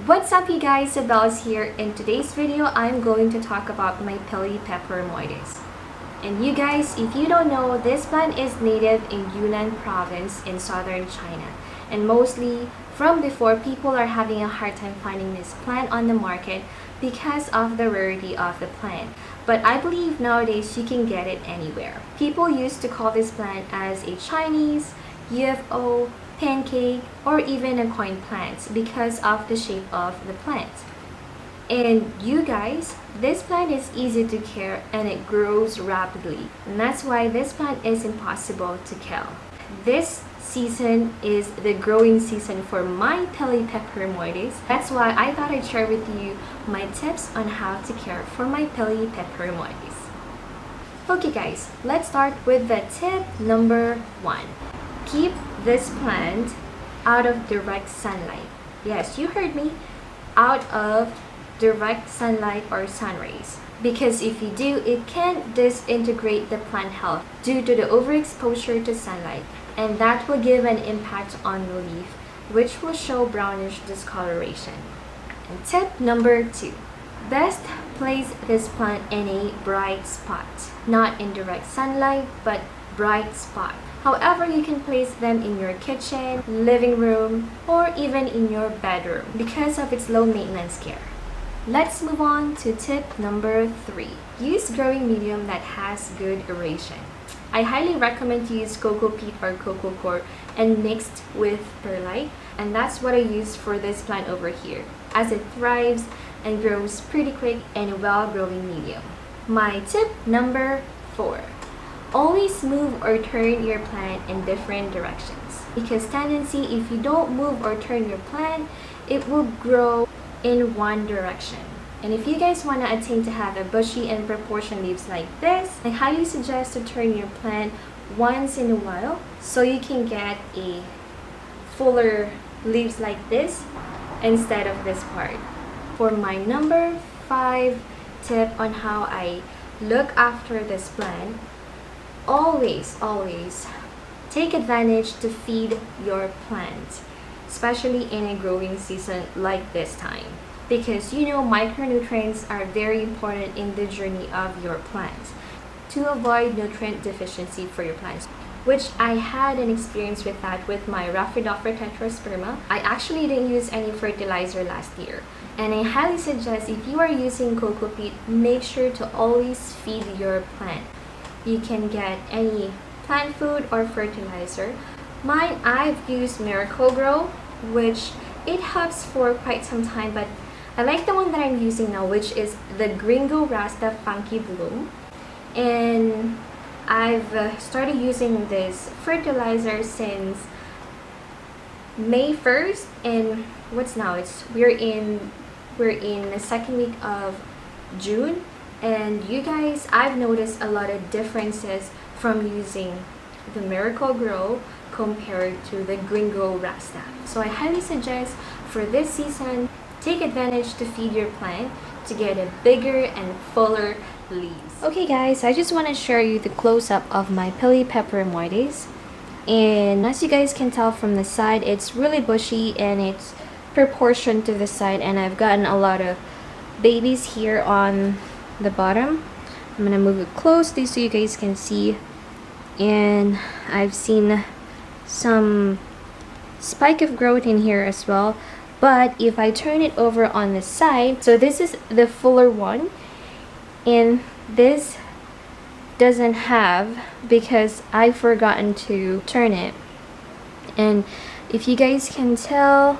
What's up you guys, Abel's here. In today's video, I'm going to talk about my Pileapeperomoides. And you guys, if you don't know, this plant is native in Yunnan province in southern China. And mostly from before, people are having a hard time finding this plant on the market because of the rarity of the plant. But I believe nowadays you can get it anywhere. People used to call this plant as a Chinese, UFO, pancake, or even a coin plant because of the shape of the plant. And you guys, this plant is easy to care and it grows rapidly. And that's why this plant is impossible to kill. This season is the growing season for my Pileapeperomoides. That's why I thought I'd share with you my tips on how to care for my Pileapeperomoides. Okay guys, let's start with the tip number 1. Keep this plant out of direct sunlight. Yes, you heard me, out of direct sunlight or sun rays. Because if you do, it can disintegrate the plant health due to the overexposure to sunlight, and that will give an impact on the leaf, which will show brownish discoloration. And tip number 2. Best place this plant in a bright spot. Not in direct sunlight, but bright spot. However, you can place them in your kitchen, living room, or even in your bedroom because of its low maintenance care. Let's move on to tip number 3. Use growing medium that has good aeration. I highly recommend you use cocoa peat or cocoa coir and mixed with perlite, and that's what I use for this plant over here, as it thrives and grows pretty quick in a well-growing medium. My tip number 4. Always move or turn your plant in different directions, because tendency, if you don't move or turn your plant, it will grow in one direction. And if you guys want to attain to have a bushy and proportioned leaves like this, I highly suggest to turn your plant once in a while so you can get a fuller leaves like this instead of this part. For my number 5 tip on how I look after this plant, always take advantage to feed your plant, especially in a growing season like this time, because you know micronutrients are very important in the journey of your plants to avoid nutrient deficiency for your plants, which I had an experience with that with my Raphidophora tetrasperma. I actually didn't use any fertilizer last year, and I highly suggest if you are using cocoa peat, make sure to always feed your plant. You can get any plant food or fertilizer. Mine, I've used Miracle-Gro, which it helps for quite some time, but I like the one that I'm using now, which is the Gringo Rasta Funky Bloom. And I've started using this fertilizer since May 1st, and what's now? We're in the second week of June. And you guys, I've noticed a lot of differences from using the Miracle-Gro compared to the Gringo Rasta. So I highly suggest for this season, take advantage to feed your plant to get a bigger and fuller leaves. Okay guys, I just want to share you the close-up of my Pileapeperomoides. And as you guys can tell from the side, it's really bushy and it's proportioned to the side, and I've gotten a lot of babies here on the bottom. I'm gonna move it closely so you guys can see, and I've seen some spike of growth in here as well. But if I turn it over on the side, so this is the fuller one, and this doesn't have, because I've forgotten to turn it. And if you guys can tell,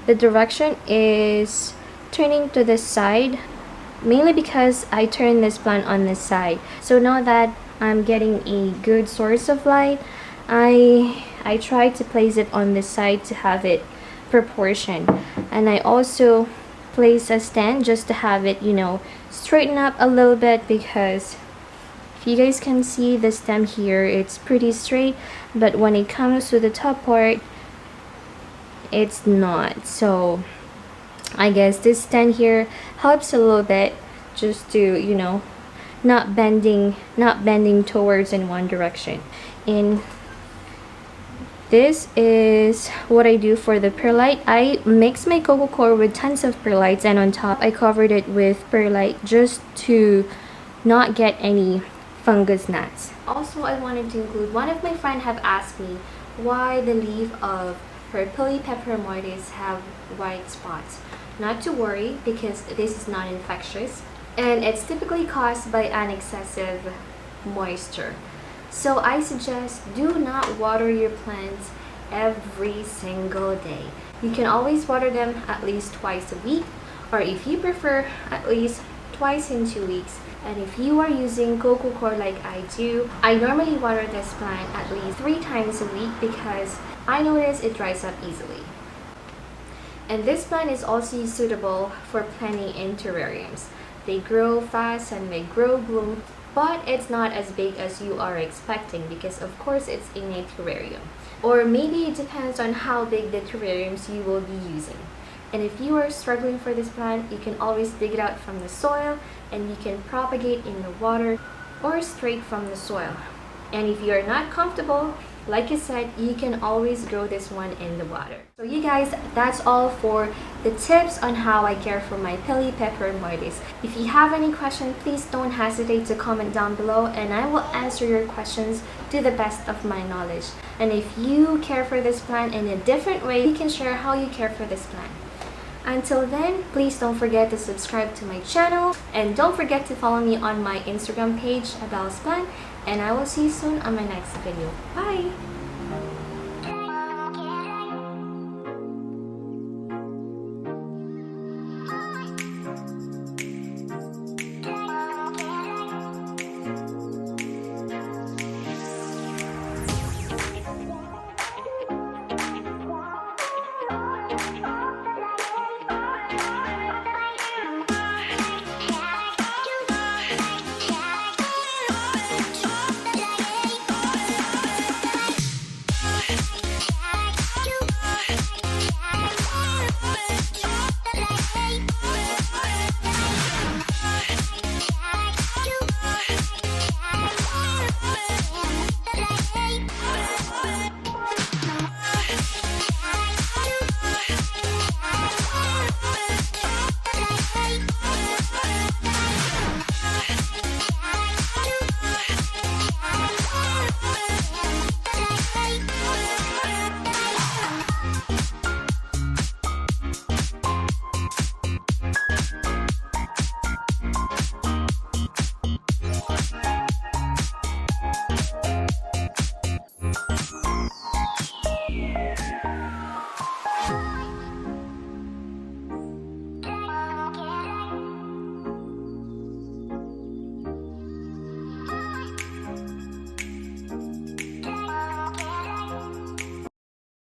the direction is turning to the side, mainly because I turned this plant on this side. So now that I'm getting a good source of light, I try to place it on this side to have it proportioned. And I also place a stand just to have it, you know, straighten up a little bit, because if you guys can see the stem here, it's pretty straight, but when it comes to the top part, it's not. So I guess this stand here helps a little bit, just to, you know, not bending towards in one direction. And This is what I do for the perlite. I mix my coco coir with tons of perlites, and on top I covered it with perlite just to not get any fungus gnats. Also, I wanted to include, one of my friends have asked me why the leaf of her Pileapeperomoides have white spots. Not to worry, because this is not infectious and it's typically caused by an excessive moisture. So I suggest do not water your plants every single day. You can always water them at least twice a week, or if you prefer, at least twice in 2 weeks. And if you are using coco coir like I do, I normally water this plant at least 3 times a week because I notice it dries up easily. And this plant is also suitable for planting in terrariums. They grow fast and may grow bloom, but it's not as big as you are expecting because of course it's in a terrarium. Or maybe it depends on how big the terrariums you will be using. And if you are struggling for this plant, you can always dig it out from the soil and you can propagate in the water or straight from the soil. And if you are not comfortable, like I said, you can always grow this one in the water. So you guys, that's all for the tips on how I care for my Pileapeperomoides. If you have any questions, please don't hesitate to comment down below and I will answer your questions to the best of my knowledge. And if you care for this plant in a different way, you can share how you care for this plant. Until then, please don't forget to subscribe to my channel and don't forget to follow me on my Instagram page, Abel's Plant, and I will see you soon on my next video. Bye!